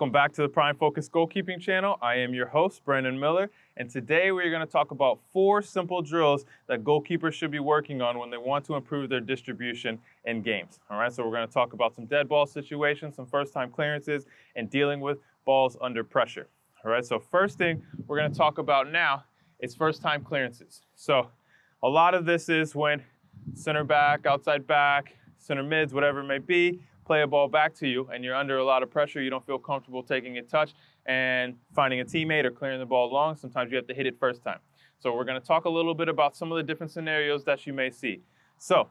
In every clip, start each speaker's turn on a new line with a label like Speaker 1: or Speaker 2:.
Speaker 1: Welcome back to the Prime Focus Goalkeeping channel. I am your host, Brandon Miller, and today we're going to talk about 4 simple drills that goalkeepers should be working on when they want to improve their distribution in games. All right, so we're going to talk about some dead ball situations, some first-time clearances, and dealing with balls under pressure. All right, so first thing we're going to talk about now is first-time clearances. So a lot of this is when center back, outside back, center mids, whatever it may be, play a ball back to you and you're under a lot of pressure, you don't feel comfortable taking a touch and finding a teammate or clearing the ball long. Sometimes you have to hit it first time. So we're going to talk a little bit about some of the different scenarios that you may see. So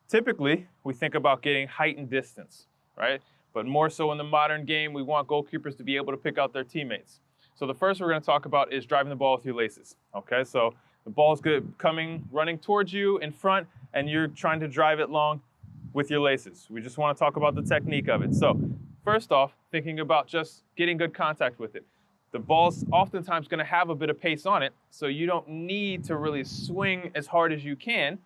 Speaker 1: typically we think about getting height and distance, right? But more so in the modern game, we want goalkeepers to be able to pick out their teammates. So the first we're going to talk about is driving the ball with your laces. Okay, so the ball's good running towards you in front and you're trying to drive it long with your laces. We just want to talk about the technique of it. So first off, thinking about just getting good contact with it. The ball's oftentimes going to have a bit of pace on it, so you don't need to really swing as hard as you can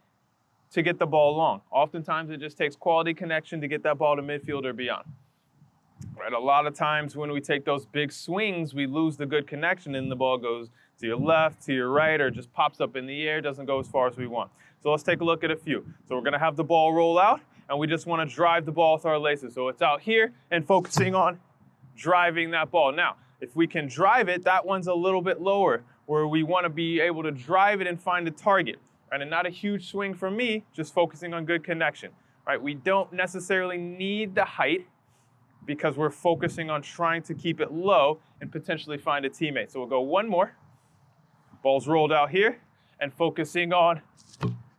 Speaker 1: to get the ball long. Oftentimes it just takes quality connection to get that ball to midfield or beyond. Right? A lot of times when we take those big swings, we lose the good connection and the ball goes to your left, to your right, or just pops up in the air, doesn't go as far as we want. So let's take a look at a few. So we're going to have the ball roll out, and we just want to drive the ball with our laces. So it's out here and focusing on driving that ball. Now, if we can drive it, that one's a little bit lower, where we want to be able to drive it and find a target. Right? And not a huge swing for me, just focusing on good connection. Right? We don't necessarily need the height because we're focusing on trying to keep it low and potentially find a teammate. So we'll go one more. Ball's rolled out here and focusing on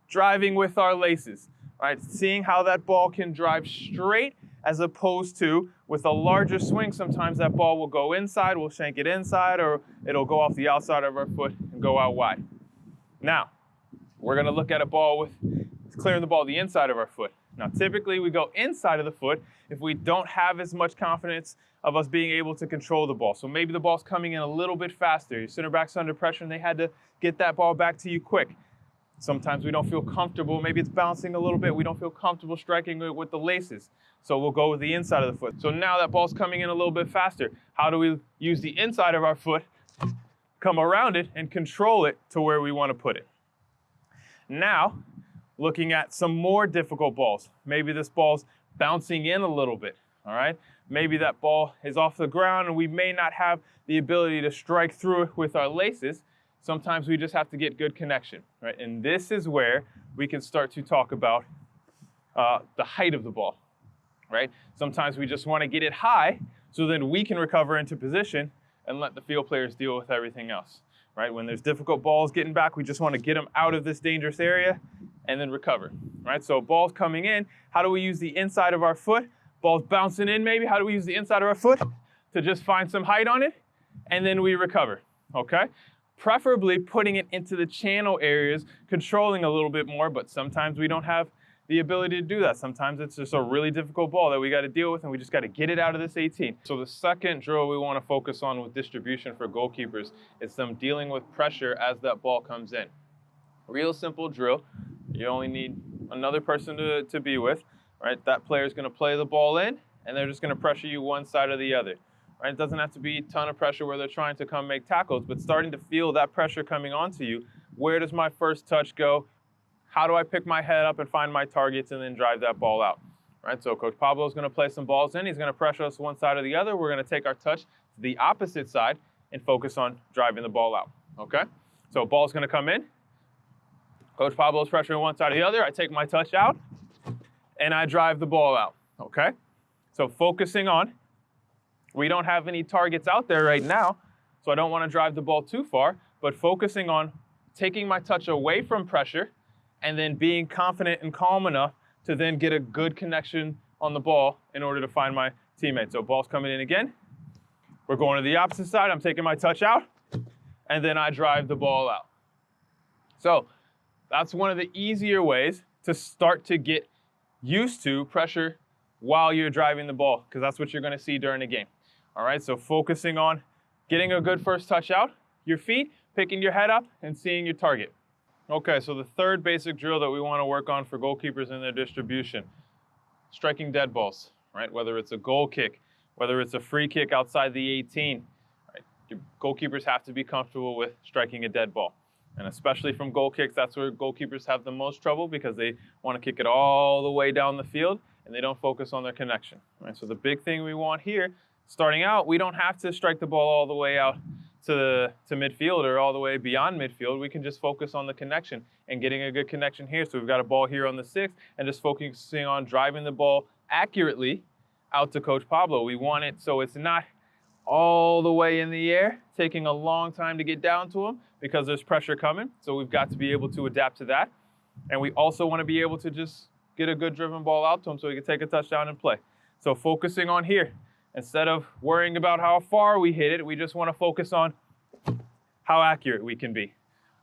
Speaker 1: driving with our laces. Right, seeing how that ball can drive straight as opposed to with a larger swing, sometimes that ball will go inside, we'll shank it inside, or it'll go off the outside of our foot and go out wide. Now, we're going to look at a ball with clearing the ball the inside of our foot. Now, typically we go inside of the foot if we don't have as much confidence of us being able to control the ball. So maybe the ball's coming in a little bit faster. Your center back's under pressure and they had to get that ball back to you quick. Sometimes we don't feel comfortable. Maybe it's bouncing a little bit. We don't feel comfortable striking it with the laces. So we'll go with the inside of the foot. So now that ball's coming in a little bit faster. How do we use the inside of our foot, come around it, and control it to where we want to put it? Now, looking at some more difficult balls. Maybe this ball's bouncing in a little bit, all right? Maybe that ball is off the ground and we may not have the ability to strike through it with our laces. Sometimes we just have to get good connection, right? And this is where we can start to talk about the height of the ball, right? Sometimes we just want to get it high so then we can recover into position and let the field players deal with everything else, right? When there's difficult balls getting back, we just want to get them out of this dangerous area and then recover, right? So balls coming in, how do we use the inside of our foot? Balls bouncing in maybe, how do we use the inside of our foot to just find some height on it? And then we recover, okay? Preferably putting it into the channel areas, controlling a little bit more, but sometimes we don't have the ability to do that. Sometimes it's just a really difficult ball that we got to deal with and we just got to get it out of this 18. So the second drill we want to focus on with distribution for goalkeepers is them dealing with pressure as that ball comes in. Real simple drill. You only need another person to be with, right? That player is going to play the ball in and they're just going to pressure you one side or the other. Right? It doesn't have to be a ton of pressure where they're trying to come make tackles, but starting to feel that pressure coming onto you. Where does my first touch go? How do I pick my head up and find my targets and then drive that ball out? Right? So Coach Pablo is going to play some balls in. He's going to pressure us one side or the other. We're going to take our touch to the opposite side and focus on driving the ball out. Okay? So ball's going to come in. Coach Pablo is pressuring one side or the other. I take my touch out and I drive the ball out. Okay? So focusing on, we don't have any targets out there right now, so I don't want to drive the ball too far, but focusing on taking my touch away from pressure and then being confident and calm enough to then get a good connection on the ball in order to find my teammate. So ball's coming in again. We're going to the opposite side. I'm taking my touch out, and then I drive the ball out. So that's one of the easier ways to start to get used to pressure while you're driving the ball, because that's what you're going to see during the game. All right, so focusing on getting a good first touch out, your feet, picking your head up, and seeing your target. Okay, so the third basic drill that we want to work on for goalkeepers in their distribution, striking dead balls, right? Whether it's a goal kick, whether it's a free kick outside the 18, right? Your goalkeepers have to be comfortable with striking a dead ball. And especially from goal kicks, that's where goalkeepers have the most trouble because they want to kick it all the way down the field and they don't focus on their connection. Right? So the big thing we want here, starting out, we don't have to strike the ball all the way out to midfield or all the way beyond midfield. We can just focus on the connection and getting a good connection here. So we've got a ball here on the 6 and just focusing on driving the ball accurately out to Coach Pablo. We want it so it's not all the way in the air, taking a long time to get down to him because there's pressure coming. So we've got to be able to adapt to that. And we also want to be able to just get a good driven ball out to him so he can take a touchdown and play. So focusing on here, instead of worrying about how far we hit it, we just want to focus on how accurate we can be,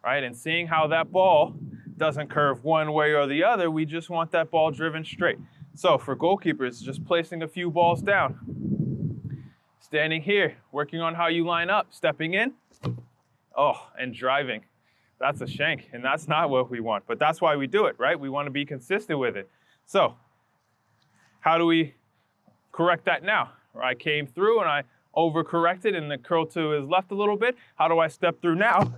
Speaker 1: right? And seeing how that ball doesn't curve one way or the other, we just want that ball driven straight. So for goalkeepers, just placing a few balls down. Standing here, working on how you line up, stepping in, and driving. That's a shank, and that's not what we want, but that's why we do it, right? We want to be consistent with it. So how do we correct that now? I came through and I overcorrected and the curl to his left a little bit. How do I step through now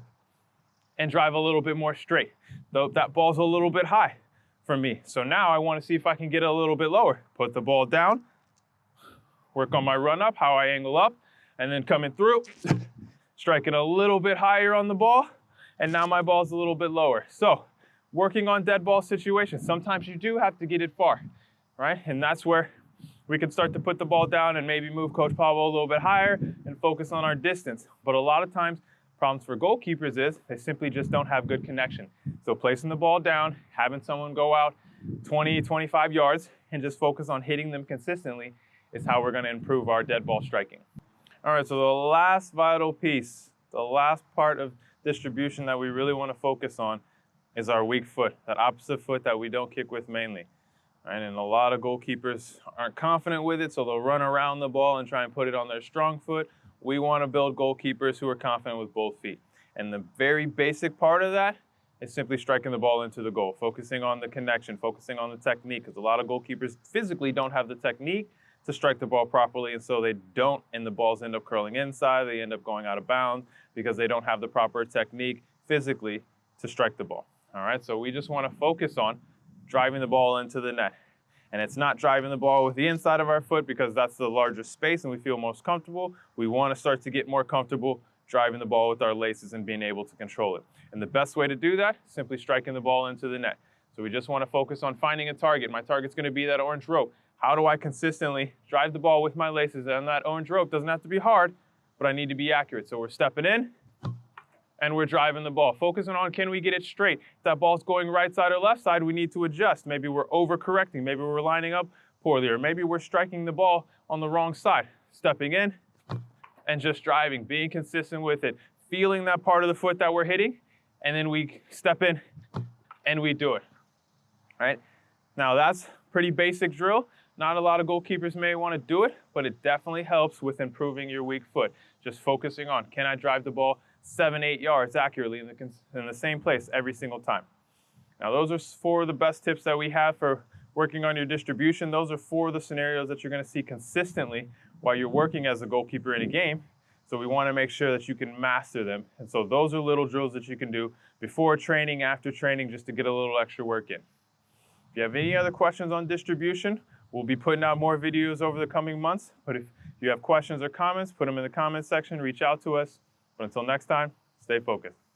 Speaker 1: and drive a little bit more straight? Though that ball's a little bit high for me. So now I want to see if I can get it a little bit lower. Put the ball down, work on my run up, how I angle up, and then coming through, striking a little bit higher on the ball, and now my ball's a little bit lower. So working on dead ball situations, sometimes you do have to get it far, right? And that's where we can start to put the ball down and maybe move Coach Pablo a little bit higher and focus on our distance. But a lot of times, problems for goalkeepers is they simply just don't have good connection. So placing the ball down, having someone go out 20, 25 yards and just focus on hitting them consistently is how we're going to improve our dead ball striking. All right, so the last vital piece, the last part of distribution that we really want to focus on is our weak foot, that opposite foot that we don't kick with mainly. Right? And a lot of goalkeepers aren't confident with it, so they'll run around the ball and try and put it on their strong foot. We want to build goalkeepers who are confident with both feet. And the very basic part of that is simply striking the ball into the goal, focusing on the connection, focusing on the technique, because a lot of goalkeepers physically don't have the technique to strike the ball properly, and so they don't, and the balls end up curling inside, they end up going out of bounds because they don't have the proper technique physically to strike the ball. All right, so we just want to focus on driving the ball into the net. And it's not driving the ball with the inside of our foot because that's the largest space and we feel most comfortable. We want to start to get more comfortable driving the ball with our laces and being able to control it. And the best way to do that, simply striking the ball into the net. So we just want to focus on finding a target. My target's going to be that orange rope. How do I consistently drive the ball with my laces? And that orange rope doesn't have to be hard, but I need to be accurate. So we're stepping in and we're driving the ball. Focusing on, can we get it straight? If that ball's going right side or left side, we need to adjust. Maybe we're overcorrecting. Maybe we're lining up poorly, or maybe we're striking the ball on the wrong side. Stepping in and just driving, being consistent with it, feeling that part of the foot that we're hitting, and then we step in and we do it, right? Now that's pretty basic drill. Not a lot of goalkeepers may want to do it, but it definitely helps with improving your weak foot. Just focusing on, can I drive the ball 7-8 yards accurately in the same place every single time. Now those are 4 of the best tips that we have for working on your distribution. Those are 4 of the scenarios that you're going to see consistently while you're working as a goalkeeper in a game. So we want to make sure that you can master them. And so those are little drills that you can do before training, after training, just to get a little extra work in. If you have any other questions on distribution, we'll be putting out more videos over the coming months. But if you have questions or comments, put them in the comments section, reach out to us. But until next time, stay focused.